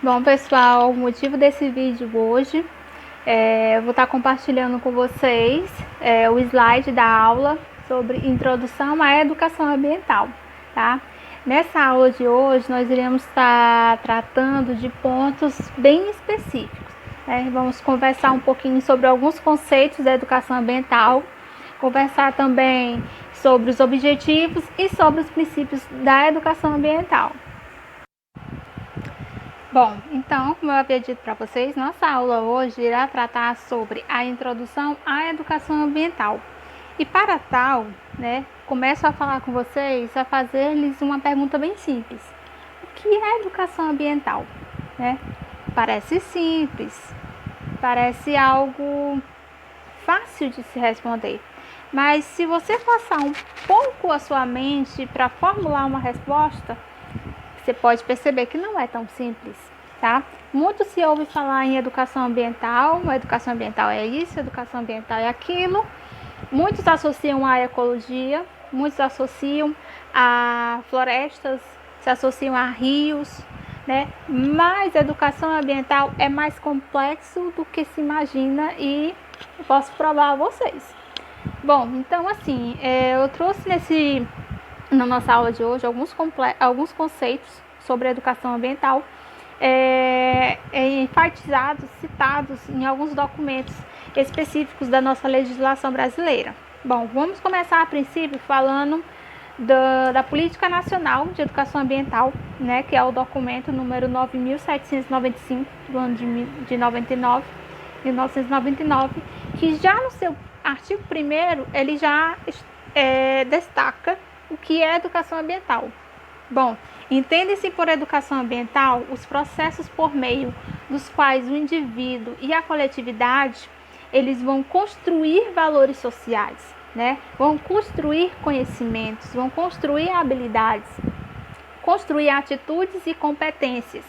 Bom, pessoal, o motivo desse vídeo hoje eu vou estar compartilhando com vocês o slide da aula sobre introdução à educação ambiental, tá? Nessa aula de hoje, nós iremos estar tratando de pontos bem específicos, né? Vamos conversar um pouquinho sobre alguns conceitos da educação ambiental, conversar também sobre os objetivos e sobre os princípios da educação ambiental. Bom, então, como eu havia dito para vocês, nossa aula hoje irá tratar sobre a introdução à educação ambiental. E para tal, começo a falar com vocês, a fazer-lhes uma pergunta bem simples. O que é educação ambiental? Parece simples, parece algo fácil de se responder. Mas se você passar um pouco a sua mente para formular uma resposta, você pode perceber que não é tão simples, tá? Muito se ouve falar em educação ambiental, a educação ambiental é isso, a educação ambiental é aquilo. Muitos associam à ecologia, muitos associam a florestas, se associam a rios, Mas a educação ambiental é mais complexo do que se imagina e eu posso provar a vocês. Bom, então assim, eu trouxe na nossa aula de hoje alguns conceitos sobre a educação ambiental enfatizados, citados em alguns documentos específicos da nossa legislação brasileira. Bom, vamos começar a princípio falando da Política Nacional de Educação Ambiental, que é o documento número 9.795 do ano de 1999, que já no seu artigo 1º, ele já destaca o que é educação ambiental. Bom, entende-se por educação ambiental os processos por meio dos quais o indivíduo e a coletividade eles vão construir valores sociais, vão construir conhecimentos, vão construir habilidades, construir atitudes e competências.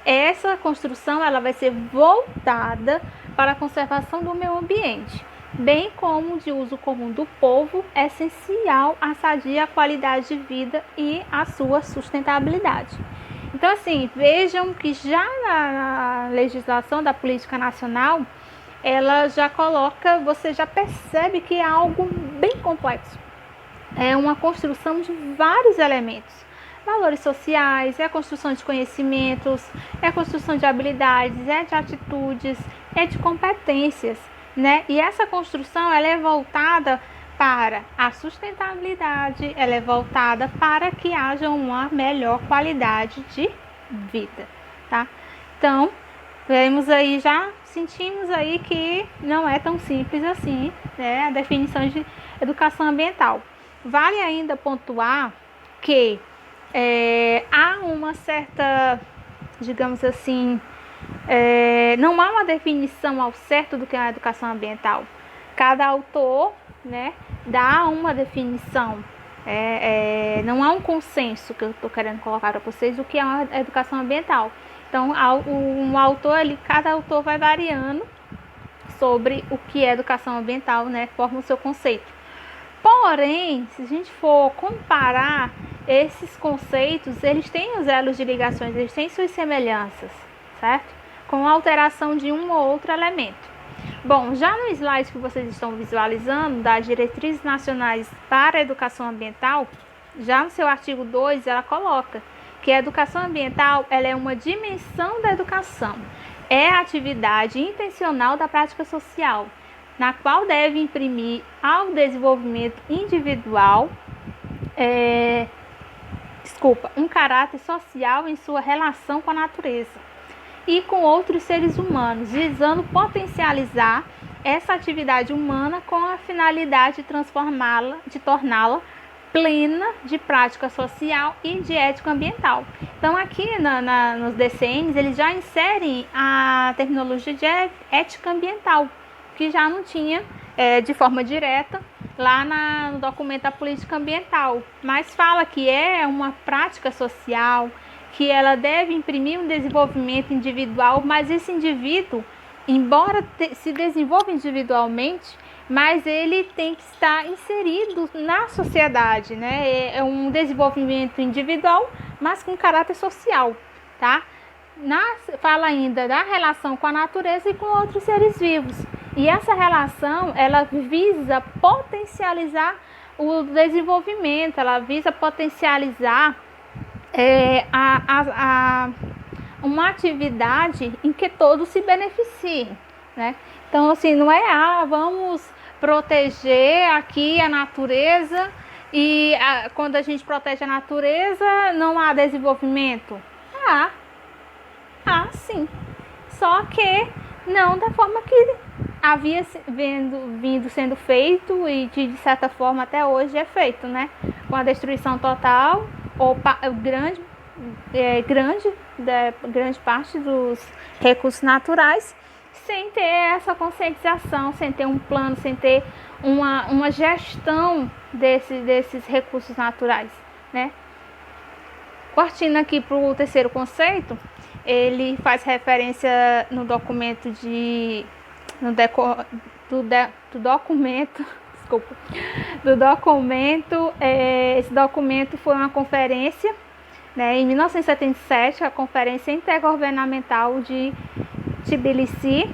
Essa construção ela vai ser voltada para a conservação do meio ambiente, bem como de uso comum do povo, essencial à sadia qualidade de vida e à sua sustentabilidade. Então, assim, vejam que já na legislação da Política Nacional, ela já coloca, você já percebe que é algo bem complexo. É uma construção de vários elementos. Valores sociais, é a construção de conhecimentos, é a construção de habilidades, é de atitudes, é de competências. E essa construção ela é voltada para a sustentabilidade, ela é voltada para que haja uma melhor qualidade de vida, tá? Então, sentimos aí que não é tão simples assim, a definição de educação ambiental. Vale ainda pontuar que há uma certa, digamos assim, não há uma definição ao certo do que é a educação ambiental. Cada autor, dá uma definição. Não há um consenso que eu estou querendo colocar para vocês do que é uma educação ambiental. Então, cada autor vai variando sobre o que é educação ambiental, forma o seu conceito. Porém, se a gente for comparar esses conceitos, eles têm os elos de ligações, eles têm suas semelhanças, certo? Com a alteração de um ou outro elemento. Bom, já no slide que vocês estão visualizando, das Diretrizes Nacionais para a Educação Ambiental, já no seu artigo 2, ela coloca que a educação ambiental ela é uma dimensão da educação, é a atividade intencional da prática social, na qual deve imprimir ao desenvolvimento individual um caráter social em sua relação com a natureza e com outros seres humanos, visando potencializar essa atividade humana com a finalidade de torná-la plena de prática social e de ética ambiental. Então aqui nos DCNs eles já inserem a terminologia de ética ambiental, que já não tinha de forma direta lá no documento da política ambiental, mas fala que é uma prática social, que ela deve imprimir um desenvolvimento individual, mas esse indivíduo, embora se desenvolva individualmente, mas ele tem que estar inserido na sociedade, É um desenvolvimento individual, mas com caráter social, tá? fala ainda da relação com a natureza e com outros seres vivos. E essa relação, ela visa potencializar o desenvolvimento, ela visa potencializar uma atividade em que todos se beneficiem, né? Então, assim, não é, vamos proteger aqui a natureza e quando a gente protege a natureza não há desenvolvimento. Sim. Só que não da forma que havia vindo sendo feito e de certa forma até hoje é feito, né? Com a destruição total ou grande parte dos recursos naturais, sem ter essa conscientização, sem ter um plano, sem ter uma gestão desses recursos naturais, né? Partindo aqui para o terceiro conceito, ele faz referência no documento esse documento foi uma conferência, né, em 1977, a Conferência Intergovernamental de Tbilisi,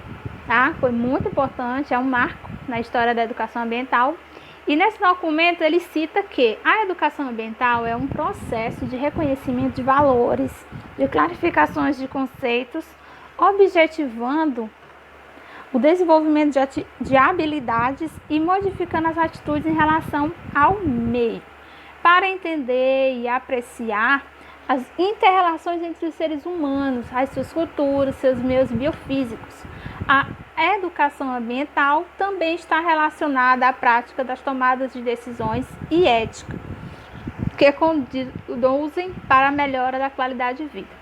tá? Foi muito importante, é um marco na história da educação ambiental. E nesse documento ele cita que a educação ambiental é um processo de reconhecimento de valores, de clarificações de conceitos, objetivando o desenvolvimento de habilidades e modificando as atitudes em relação ao meio, para entender e apreciar as inter-relações entre os seres humanos, as suas culturas, seus meios biofísicos. A educação ambiental também está relacionada à prática das tomadas de decisões e ética, que conduzem para a melhora da qualidade de vida.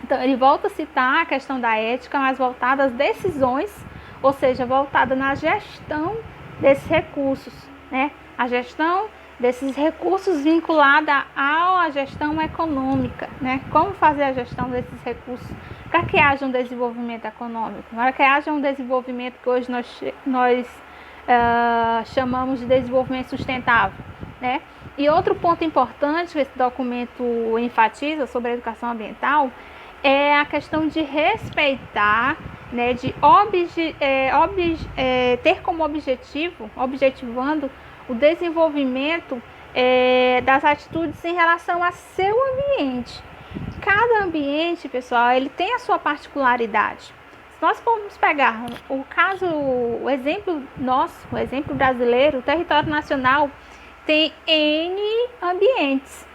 Então, ele volta a citar a questão da ética, mas voltada às decisões, ou seja, voltada na gestão desses recursos, né? A gestão desses recursos vinculada à gestão econômica, né? Como fazer a gestão desses recursos para que haja um desenvolvimento econômico, para que haja um desenvolvimento que hoje nós chamamos de desenvolvimento sustentável, né? E outro ponto importante que esse documento enfatiza sobre a educação ambiental é a questão de respeitar, né, de ter como objetivando o desenvolvimento das atitudes em relação a seu ambiente. Cada ambiente, pessoal, ele tem a sua particularidade. Se nós formos pegar o exemplo nosso, o exemplo brasileiro, o território nacional tem N ambientes.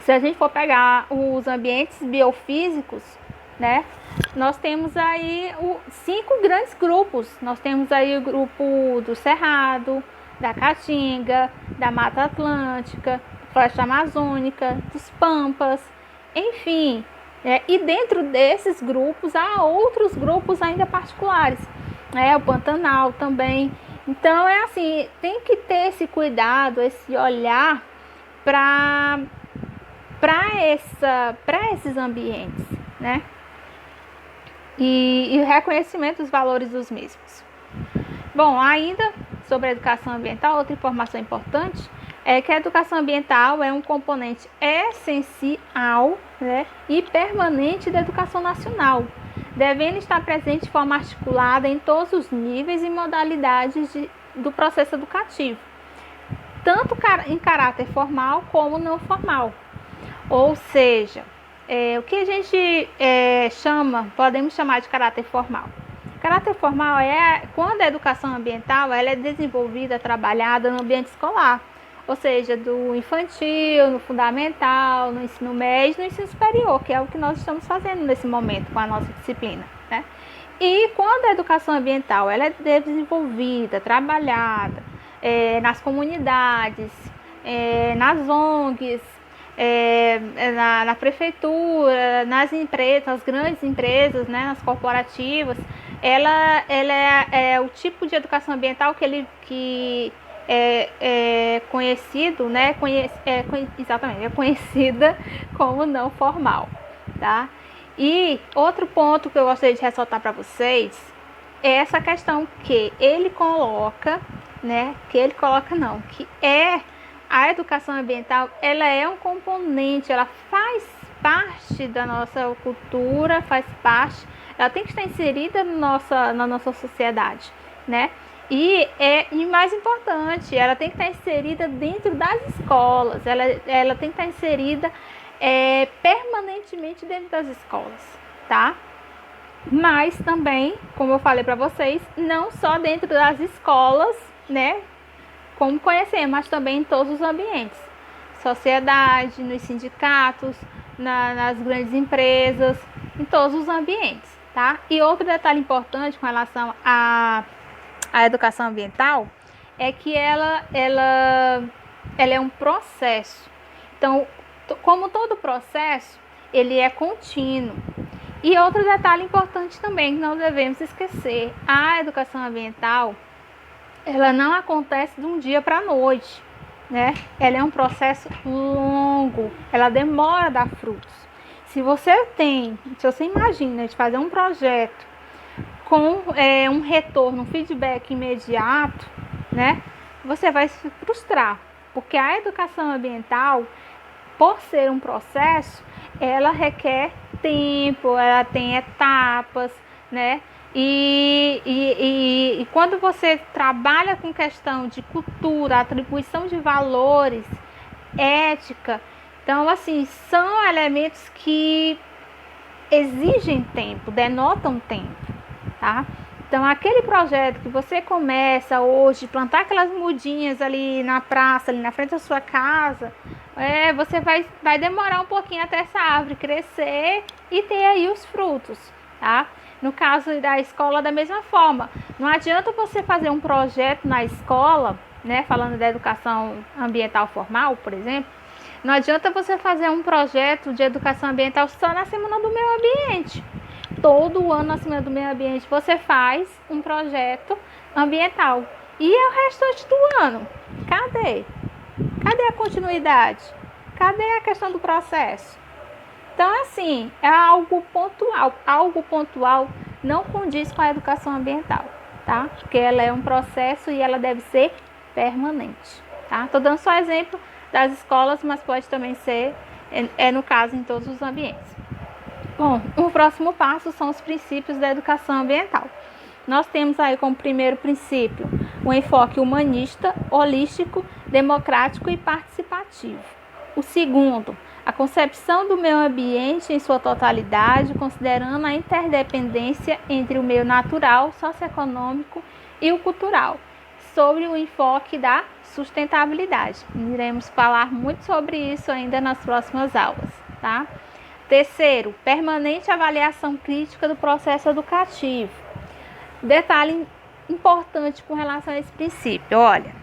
Se a gente for pegar os ambientes biofísicos, né, nós temos aí 5 grandes grupos. Nós temos aí o grupo do Cerrado, da Caatinga, da Mata Atlântica, Floresta Amazônica, dos Pampas, enfim. E dentro desses grupos há outros grupos ainda particulares, o Pantanal também. Então é assim, tem que ter esse cuidado, esse olhar para esses ambientes, né? E o reconhecimento dos valores dos mesmos. Bom, ainda sobre a educação ambiental, outra informação importante é que a educação ambiental é um componente essencial, né, e permanente da educação nacional, devendo estar presente de forma articulada em todos os níveis e modalidades do processo educativo, tanto em caráter formal como não formal. Ou seja, o que a gente podemos chamar de caráter formal. Caráter formal é quando a educação ambiental ela é desenvolvida, trabalhada no ambiente escolar, ou seja, do infantil, no fundamental, no ensino médio, no ensino superior, que é o que nós estamos fazendo nesse momento com a nossa disciplina, né? E quando a educação ambiental ela é desenvolvida, trabalhada nas comunidades, nas ONGs, na prefeitura, nas empresas, nas grandes empresas, né, nas corporativas, ela é o tipo de educação ambiental que é conhecido, né, exatamente, é conhecida como não formal, tá? E outro ponto que eu gostaria de ressaltar para vocês é essa questão que ele coloca, né, que a educação ambiental, ela é um componente, ela faz parte da nossa cultura, faz parte, ela tem que estar inserida na nossa sociedade, né? E mais importante, ela tem que estar inserida dentro das escolas, ela tem que estar inserida permanentemente dentro das escolas, tá? Mas também, como eu falei para vocês, não só dentro das escolas, né? Como conhecemos, mas também em todos os ambientes. Sociedade, nos sindicatos, nas grandes empresas, em todos os ambientes, tá? E outro detalhe importante com relação à educação ambiental é que ela é um processo. Então, como todo processo, ele é contínuo. E outro detalhe importante também que não devemos esquecer, a educação ambiental, ela não acontece de um dia para a noite, né? Ela é um processo longo, ela demora a dar frutos. Se você imagina de fazer um projeto com um retorno, um feedback imediato, né? Você vai se frustrar, porque a educação ambiental, por ser um processo, ela requer tempo, ela tem etapas, né? E quando você trabalha com questão de cultura, atribuição de valores, ética, então assim, são elementos que exigem tempo, denotam tempo, tá? Então aquele projeto que você começa hoje, plantar aquelas mudinhas ali na praça, ali na frente da sua casa, você vai demorar um pouquinho até essa árvore crescer e ter aí os frutos, tá? No caso da escola, da mesma forma. Não adianta você fazer um projeto na escola, né? Falando da educação ambiental formal, por exemplo. Não adianta você fazer um projeto de educação ambiental só na Semana do Meio Ambiente. Todo ano na Semana do Meio Ambiente você faz um projeto ambiental. E é o restante do ano? Cadê? Cadê a continuidade? Cadê a questão do processo? Então, assim, é algo pontual. Algo pontual não condiz com a educação ambiental, tá? Porque ela é um processo e ela deve ser permanente, tá? Tô dando só exemplo das escolas, mas pode também ser, no caso, em todos os ambientes. Bom, o próximo passo são os princípios da educação ambiental. Nós temos aí como primeiro princípio um enfoque humanista, holístico, democrático e participativo. O segundo, a concepção do meio ambiente em sua totalidade, considerando a interdependência entre o meio natural, socioeconômico e o cultural, sobre o enfoque da sustentabilidade. Iremos falar muito sobre isso ainda nas próximas aulas, tá? Terceiro, permanente avaliação crítica do processo educativo. Detalhe importante com relação a esse princípio, olha,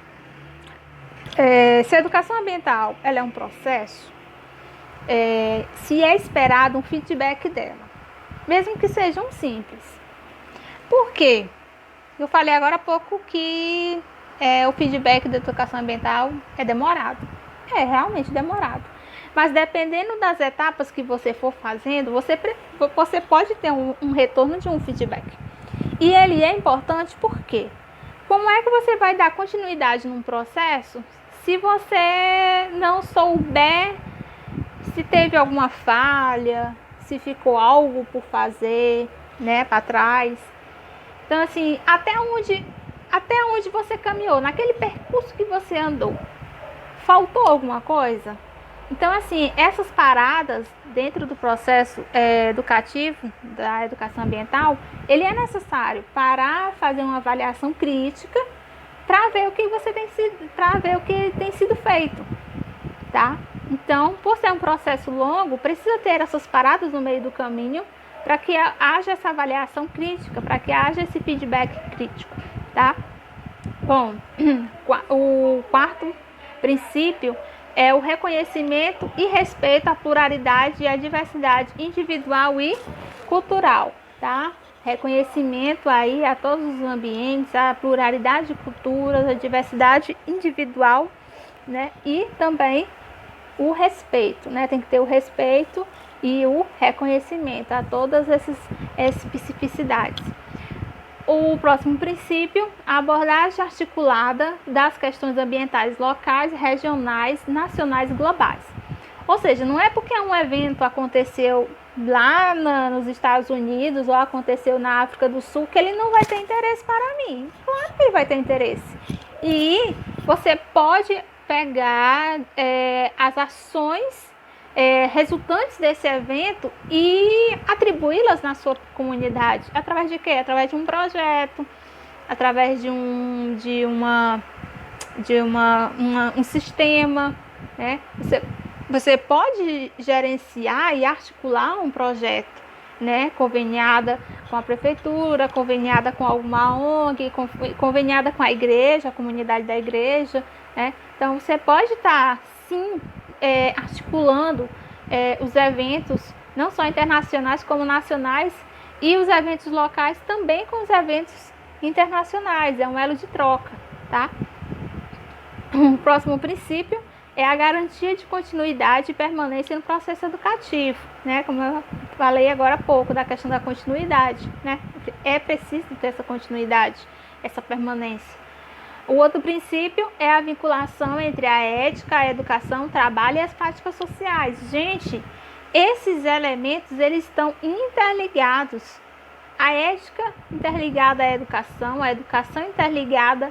se a educação ambiental ela é um processo, se é esperado um feedback dela, mesmo que seja um simples. Por quê? Eu falei agora há pouco que o feedback da educação ambiental é demorado. É realmente demorado. Mas dependendo das etapas que você for fazendo, você pode ter um retorno de um feedback. E ele é importante porque como é que você vai dar continuidade num processo se você não souber se teve alguma falha, se ficou algo por fazer, né, para trás? Então, assim, até onde você caminhou, naquele percurso que você andou, faltou alguma coisa? Então, assim, essas paradas dentro do processo educativo da educação ambiental, ele é necessário parar, fazer uma avaliação crítica para ver o que tem sido feito, tá? Então, por ser um processo longo, precisa ter essas paradas no meio do caminho para que haja essa avaliação crítica, para que haja esse feedback crítico, tá? Bom, o quarto princípio é o reconhecimento e respeito à pluralidade e à diversidade individual e cultural, tá? Reconhecimento aí a todos os ambientes, a pluralidade de culturas, a diversidade individual, né? E também o respeito, né? Tem que ter o respeito e o reconhecimento a todas essas especificidades. O próximo princípio, a abordagem articulada das questões ambientais locais, regionais, nacionais e globais. Ou seja, não é porque um evento aconteceu lá nos Estados Unidos ou aconteceu na África do Sul que ele não vai ter interesse para mim. Claro que ele vai ter interesse. E você pode pegar as ações resultantes desse evento e atribuí-las na sua comunidade. Através de quê? Através de um projeto, através de um sistema, né? Você pode gerenciar e articular um projeto, né? Conveniada com a prefeitura, conveniada com alguma ONG, conveniada com a igreja, a comunidade da igreja, né? Então você pode estar, sim, articulando os eventos, não só internacionais como nacionais, e os eventos locais também com os eventos internacionais. É um elo de troca, tá? O próximo princípio é a garantia de continuidade e permanência no processo educativo, né? Como eu falei agora há pouco da questão da continuidade, né? É preciso ter essa continuidade, essa permanência. O outro princípio é a vinculação entre a ética, a educação, o trabalho e as práticas sociais. Gente, esses elementos, eles estão interligados. A ética interligada à educação, a educação interligada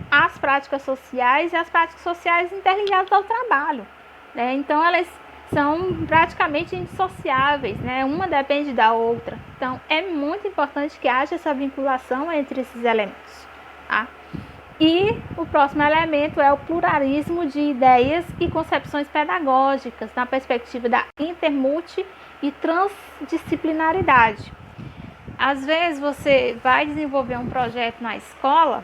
às práticas sociais e as práticas sociais interligadas ao trabalho, né? Então, elas são praticamente indissociáveis, né? Uma depende da outra. Então, é muito importante que haja essa vinculação entre esses elementos, tá? E o próximo elemento é o pluralismo de ideias e concepções pedagógicas na perspectiva da intermulti e transdisciplinaridade. Às vezes você vai desenvolver um projeto na escola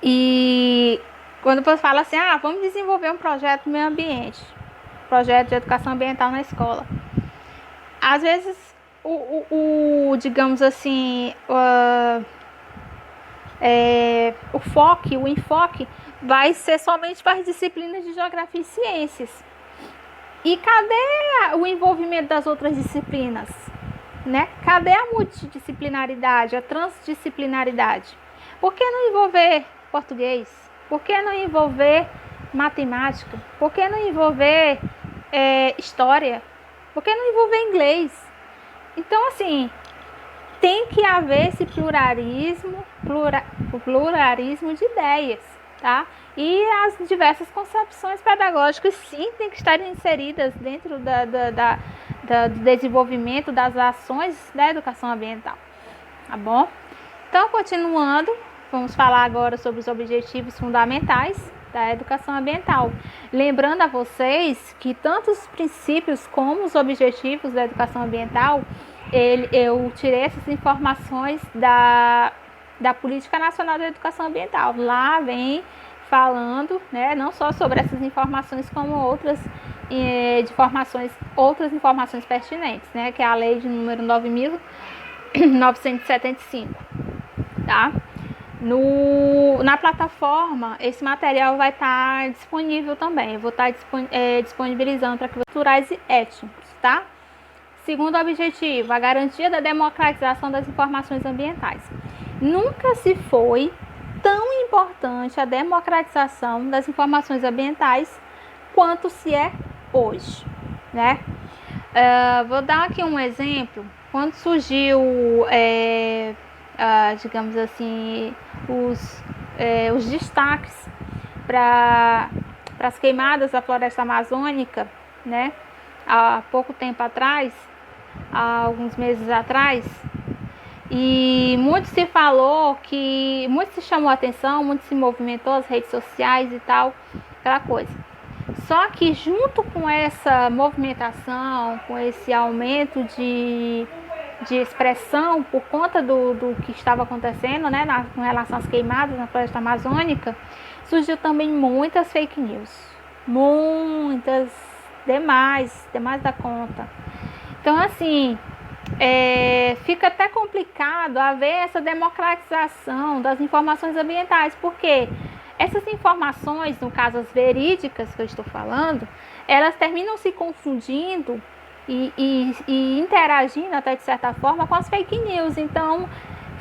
e quando você fala assim, vamos desenvolver um projeto do meio ambiente, projeto de educação ambiental na escola. Às vezes digamos assim, o enfoque vai ser somente para as disciplinas de geografia e ciências. E cadê o envolvimento das outras disciplinas, né? Cadê a multidisciplinaridade, a transdisciplinaridade? Por que não envolver português? Por que não envolver matemática? Por que não envolver história? Por que não envolver inglês? Então, assim, tem que haver esse pluralismo de ideias, tá? E as diversas concepções pedagógicas, sim, tem que estar inseridas dentro do desenvolvimento das ações da educação ambiental, tá bom? Então, continuando, vamos falar agora sobre os objetivos fundamentais da educação ambiental. Lembrando a vocês que tanto os princípios como os objetivos da educação ambiental, eu tirei essas informações da Política Nacional da Educação Ambiental. Lá vem falando, né, não só sobre essas informações, como outras informações pertinentes, né, que é a lei de número 9.975, tá? Na plataforma, esse material vai estar disponível também. Eu vou estar disponibilizando para culturais e étnicos, tá? Segundo objetivo, a garantia da democratização das informações ambientais. Nunca se foi tão importante a democratização das informações ambientais quanto se é hoje, né? Vou dar aqui um exemplo. Quando surgiu, digamos assim, os destaques para as queimadas da floresta amazônica, né? Há pouco tempo atrás, há alguns meses atrás, e muito se falou, muito se chamou a atenção, muito se movimentou as redes sociais e tal, aquela coisa. Só que junto com essa movimentação, com esse aumento de expressão por conta do que estava acontecendo, né, com relação às queimadas na floresta amazônica, surgiu também muitas fake news. Muitas, demais da conta. Então, assim, fica até complicado haver essa democratização das informações ambientais, porque essas informações, no caso as verídicas que eu estou falando, elas terminam se confundindo e interagindo até de certa forma com as fake news. Então,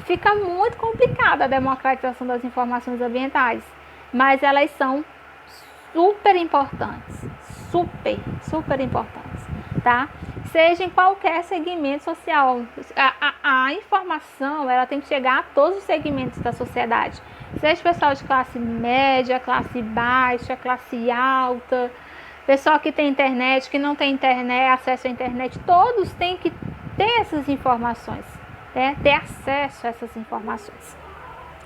fica muito complicada a democratização das informações ambientais, mas elas são super importantes, super importantes, tá? Seja em qualquer segmento social, a informação, ela tem que chegar a todos os segmentos da sociedade, seja pessoal de classe média, classe baixa, classe alta, pessoal que tem internet, que não tem internet, acesso à internet, todos têm que ter essas informações, né? Ter acesso a essas informações.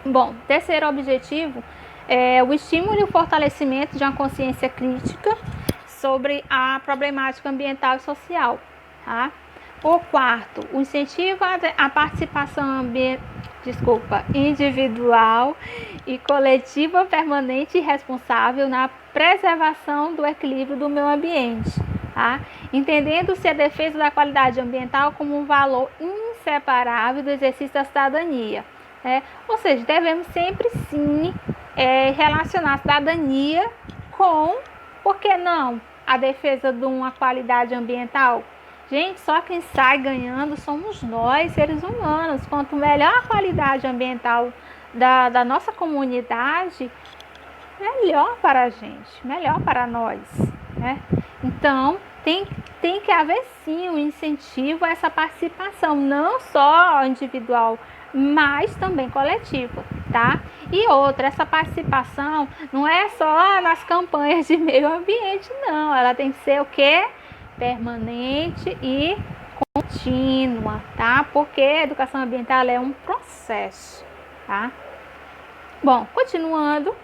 Bom, terceiro objetivo é o estímulo e o fortalecimento de uma consciência crítica sobre a problemática ambiental e social, tá? O quarto, o incentivo à participação individual e coletiva permanente e responsável na preservação do equilíbrio do meio ambiente, tá? Entendendo-se a defesa da qualidade ambiental como um valor inseparável do exercício da cidadania, né? Ou seja, devemos sempre sim relacionar a cidadania com, por que não, a defesa de uma qualidade ambiental? Gente, só quem sai ganhando somos nós, seres humanos. Quanto melhor a qualidade ambiental da nossa comunidade, melhor para a gente, melhor para nós, né? Então, tem que haver sim um incentivo a essa participação, não só individual, mas também coletiva, tá? E outra, essa participação não é só nas campanhas de meio ambiente, não. Ela tem que ser o quê? Permanente e contínua, tá? Porque a educação ambiental é um processo, tá? Bom, continuando,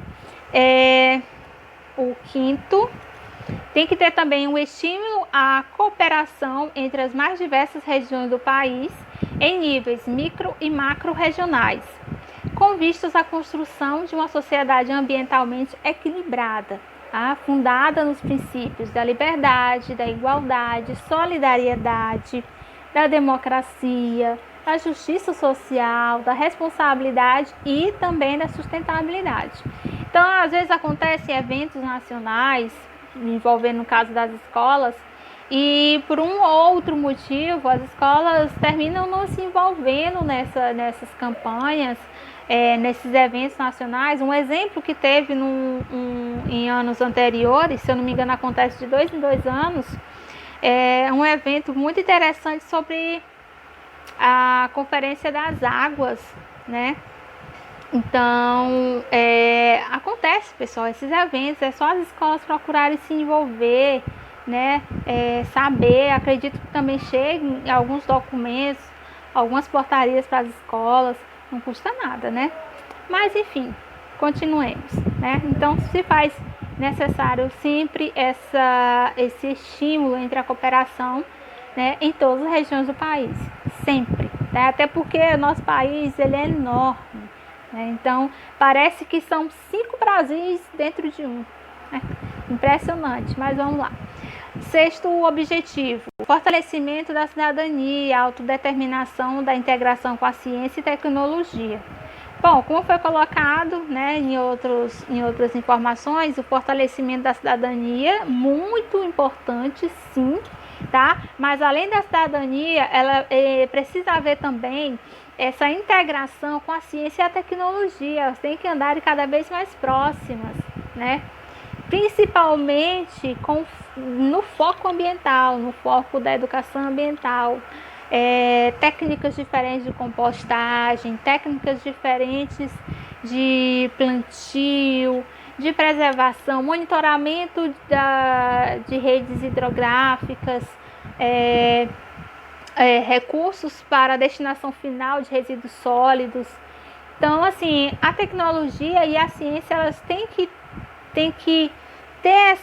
o quinto, tem que ter também um estímulo à cooperação entre as mais diversas regiões do país em níveis micro e macro regionais, com vistas à construção de uma sociedade ambientalmente equilibrada, tá? Fundada nos princípios da liberdade, da igualdade, solidariedade, da democracia, da justiça social, da responsabilidade e também da sustentabilidade. Então, às vezes acontecem eventos nacionais, envolvendo no caso das escolas, e por um ou outro motivo as escolas terminam não se envolvendo nessas campanhas, nesses eventos nacionais. Um exemplo que teve em anos anteriores, se eu não me engano acontece de 2 em 2 anos, é um evento muito interessante sobre a Conferência das Águas, né? Então, acontece, pessoal, esses eventos, é só as escolas procurarem se envolver, né? Saber, acredito que também cheguem alguns documentos, algumas portarias para as escolas, não custa nada, né? Mas, enfim, continuemos, né? Então, se faz necessário sempre esse estímulo entre a cooperação, né, em todas as regiões do país, sempre, né? Até porque o nosso país, ele é enorme, né? Então, parece que são 5 Brasis dentro de um, né? Impressionante, mas vamos lá. Sexto objetivo, fortalecimento da cidadania, autodeterminação da integração com a ciência e tecnologia. Bom, como foi colocado, né, em outras informações, o fortalecimento da cidadania, muito importante, sim, tá? Mas além da cidadania, ela precisa haver também essa integração com a ciência e a tecnologia. Elas têm que andar cada vez mais próximas, né? Principalmente no foco ambiental, no foco da educação ambiental, técnicas diferentes de compostagem, técnicas diferentes de plantio, de preservação, monitoramento de redes hidrográficas, recursos para a destinação final de resíduos sólidos. Então, assim, a tecnologia e a ciência, elas têm que ter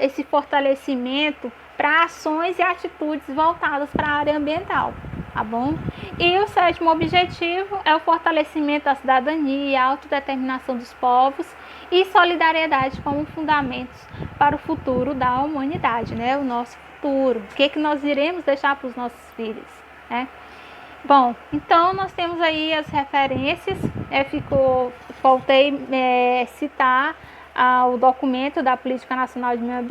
esse fortalecimento para ações e atitudes voltadas para a área ambiental, tá bom? E o sétimo objetivo é o fortalecimento da cidadania, a autodeterminação dos povos e solidariedade como fundamentos para o futuro da humanidade, né? O nosso futuro, o que nós iremos deixar para os nossos filhos, né? Bom, então nós temos aí as referências, faltei citar o documento da Política Nacional de Meio Ambiente,